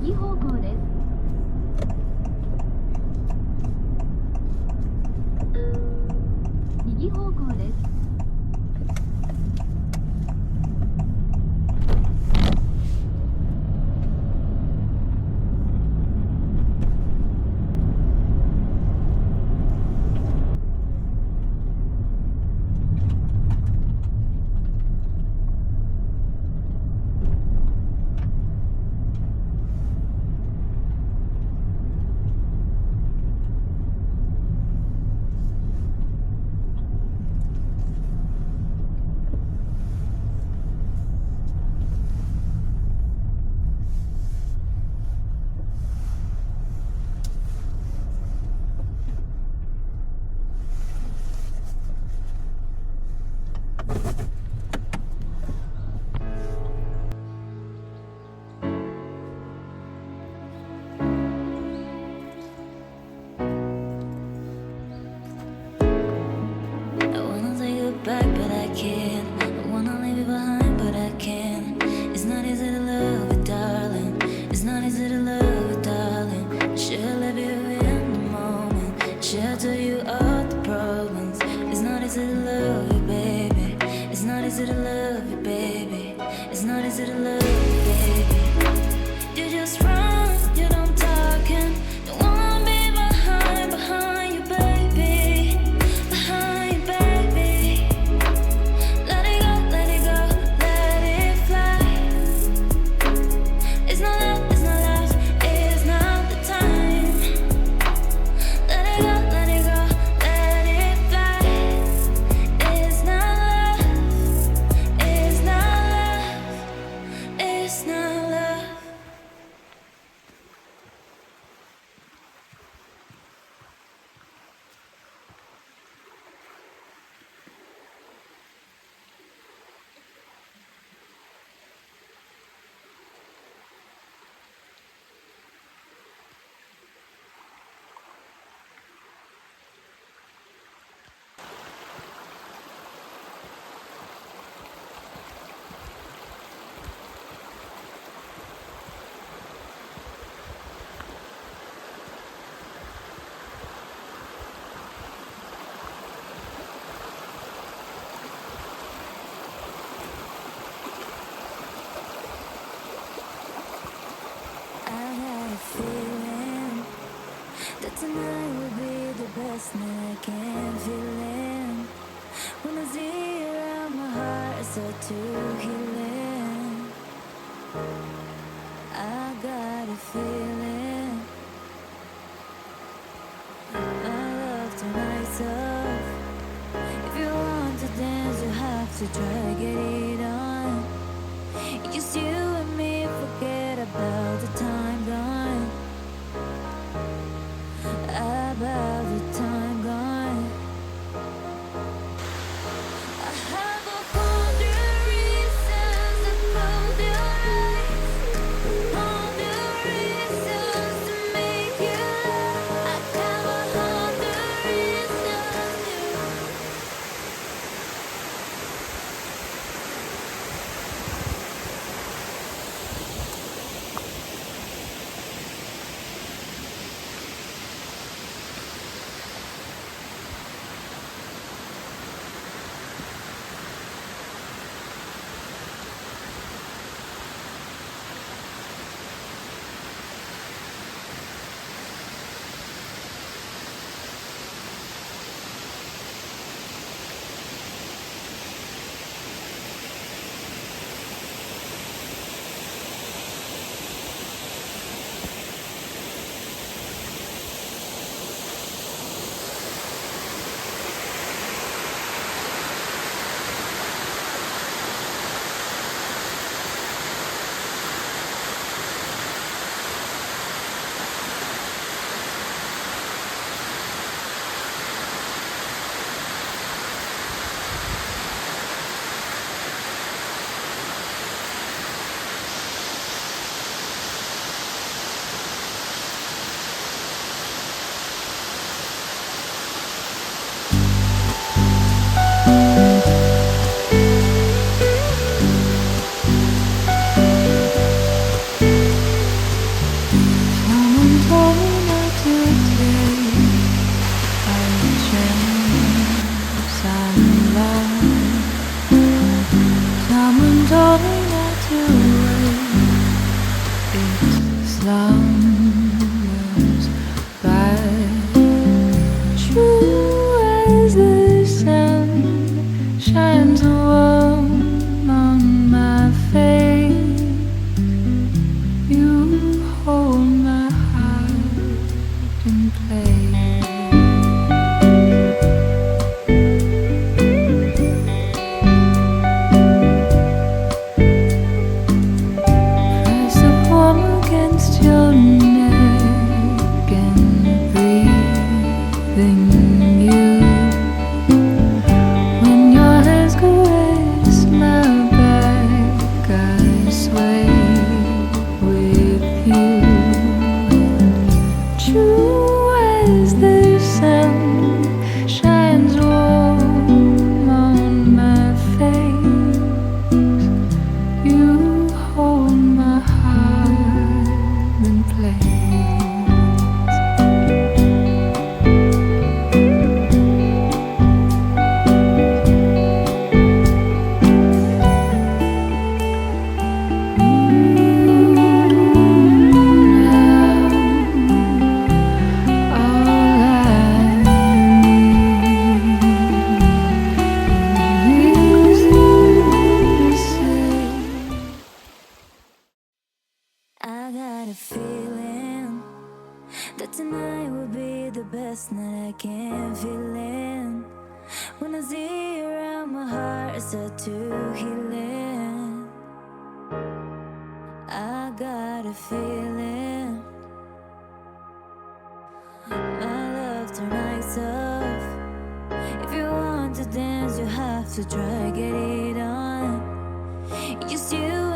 右方向です。右方向です。Tonight will be the best night I can feel it. When I see you around, my heart is set to healing. I got a feeling my love tonight's off. If you want to dance, you have to try to get it on. Just you and me, forget about the time gone. About the time gone. I have 100 reasons to close your eyes, 100 reasons to make you laugh. I have 100 reasons to. I got a feeling that tonight will be the best night I can feel in. When I see you around, my heart start to healing. I got a feeling my love tonight's off. If you want to dance, you have to try get it on. Just you